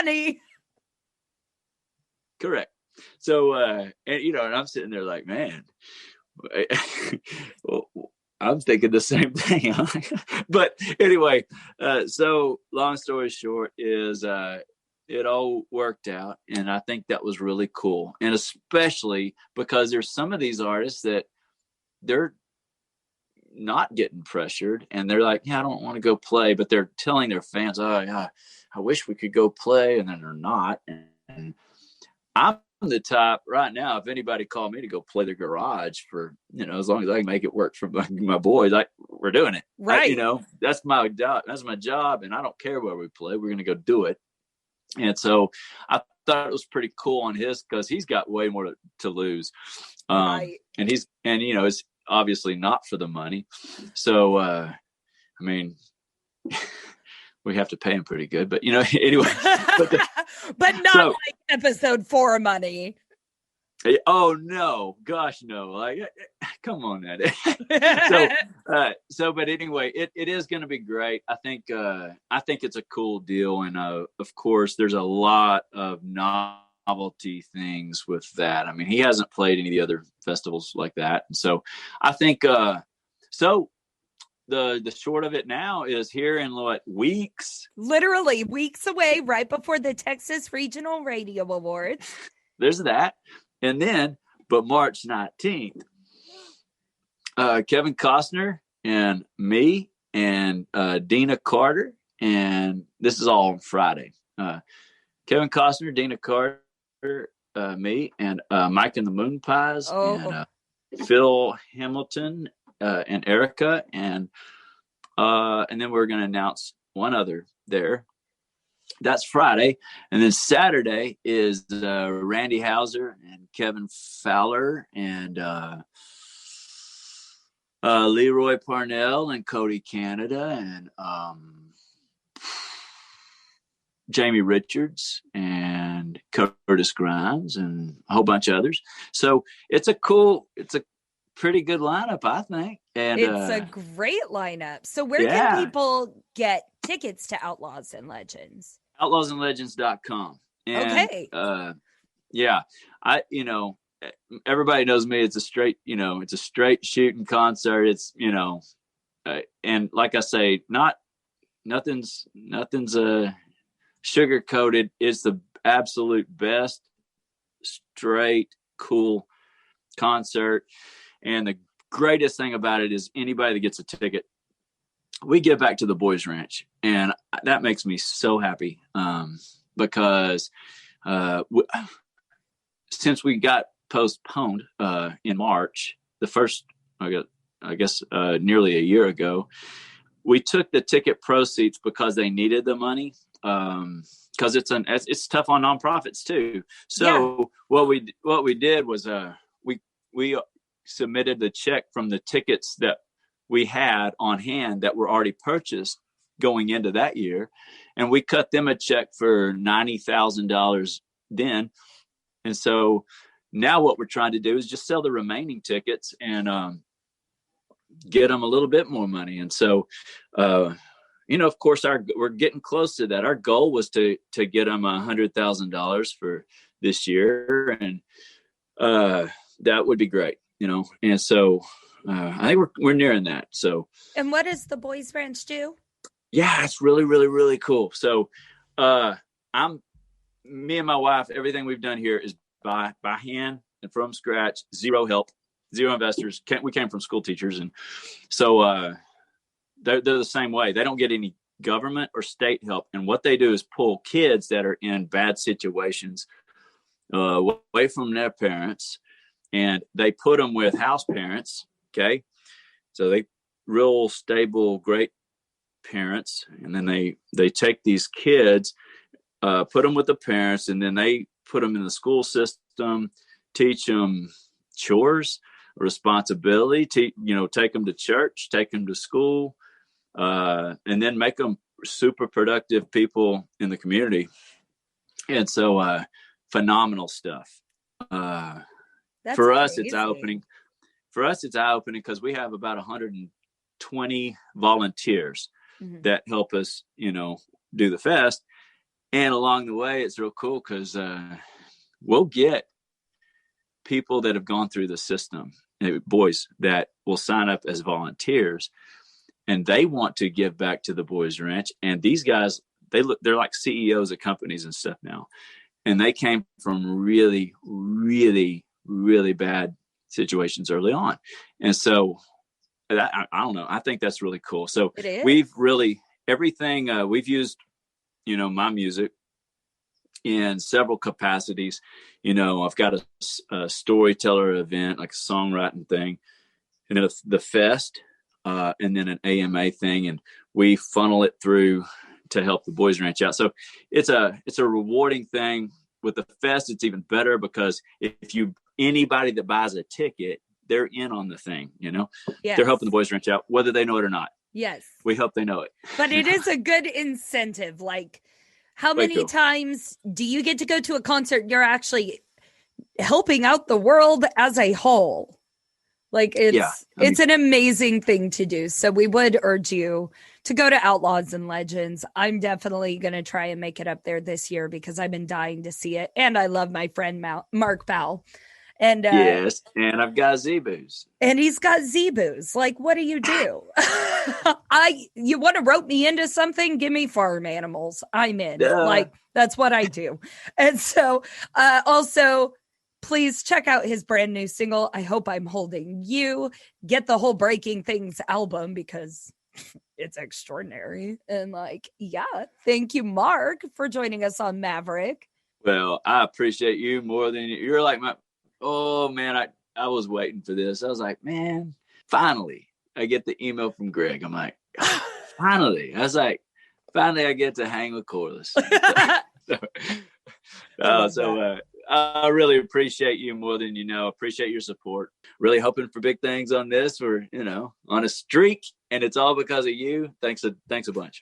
money. Correct. So, and I'm sitting there like, man, well, I'm thinking the same thing. But anyway, so long story short is it all worked out. And I think that was really cool. And especially because there's some of these artists that they're not getting pressured and they're like, yeah, I don't want to go play, but they're telling their fans, oh yeah, I wish we could go play. And then they're not. And I'm the type right now, if anybody called me to go play the garage for, as long as I can make it work for my boys, we're doing it. Right. That's my job. That's my job. And I don't care where we play. We're going to go do it. And so I thought it was pretty cool on his, because he's got way more to lose. Right. And it's obviously not for the money. So, I mean, we have to pay him pretty good, but anyway. But not like episode 4 money. Oh no, gosh, no! Like, come on, Eddie. But anyway, it is going to be great. I think it's a cool deal, and of course, there's a lot of novelty things with that. I mean, he hasn't played any of the other festivals like that, and so I think so. The short of it now is here in weeks? Literally weeks away, right before the Texas Regional Radio Awards. There's that. And then, but March 19th, Kevin Costner and me and Dina Carter, and this is all on Friday. Kevin Costner, Dina Carter, me, and Mike and the Moon Pies, and Phil Hamilton, and Erica, and then we're going to announce one other there. That's Friday. And then Saturday is Randy Hauser and Kevin Fowler and Leroy Parnell and Cody Canada and Jamie Richards and Curtis Grimes and a whole bunch of others. So it's a pretty good lineup, I think. And it's a great lineup. So where can people get tickets to Outlaws and Legends? Outlawsandlegends.com. And, okay. Everybody knows me. It's a straight shooting concert. It's, and like I say, nothing's sugar coated. It's the absolute best straight, cool concert. And the greatest thing about it is anybody that gets a ticket, we give back to the Boys Ranch. And that makes me so happy because since we got postponed in March, the first, I guess, nearly a year ago, we took the ticket proceeds because they needed the money. Because it's tough on nonprofits too. So what we did was we submitted the check from the tickets that we had on hand that were already purchased going into that year, and we cut them a check for $90,000 then. And so now what we're trying to do is just sell the remaining tickets and get them a little bit more money. And so of course we're getting close to that. Our goal was to get them $100,000 for this year, and that would be great. And so I think we're nearing that. So, and what does the Boys Ranch do? Yeah, it's really, really, really cool. So, me and my wife, everything we've done here is by hand and from scratch, zero help, zero investors. We came from school teachers, and so they're the same way. They don't get any government or state help, and what they do is pull kids that are in bad situations away from their parents. And they put them with house parents, okay? So they real stable, great parents. And then they take these kids, put them with the parents, and then they put them in the school system, teach them chores, responsibility, take them to church, take them to school, and then make them super productive people in the community. And so phenomenal stuff. That's for crazy. us, it's eye-opening. For us, it's eye-opening because we have about 120 volunteers that help us, do the fest. And along the way, it's real cool because we'll get people that have gone through the system, boys that will sign up as volunteers, and they want to give back to the Boys Ranch. And these guys, they're like CEOs of companies and stuff now. And they came from really, really, really bad situations early on. And so I don't know. I think that's really cool. So we've really, everything we've used, my music in several capacities. I've got a storyteller event, like a songwriting thing, and then the fest, and then an AMA thing. And we funnel it through to help the Boys Ranch out. So it's a rewarding thing. With the fest, it's even better because anybody that buys a ticket, they're in on the thing, Yes. They're helping the Boys Ranch out, whether they know it or not. Yes. We hope they know it. But it is a good incentive. Like, how many times do you get to go to a concert? You're actually helping out the world as a whole. Like, it's an amazing thing to do. So we would urge you to go to Outlaws and Legends. I'm definitely going to try and make it up there this year because I've been dying to see it. And I love my friend Mark Powell. And yes, and I've got Zeeboos. And he's got Zeeboos. Like, what do? You want to rope me into something? Give me farm animals. I'm in. Like, that's what I do. And so also, please check out his brand new single, I Hope I'm Holding You. Get the whole Breaking Things album because it's extraordinary. And thank you, Mark, for joining us on Maverick. Well, I appreciate you more than you're like oh man, I was waiting for this. I was like, man, finally I get the email from Greg. I'm like, finally. I was like, finally I get to hang with Corliss. I really appreciate you more than appreciate your support. Really hoping for big things on this. We're, on a streak, and it's all because of you. Thanks a bunch.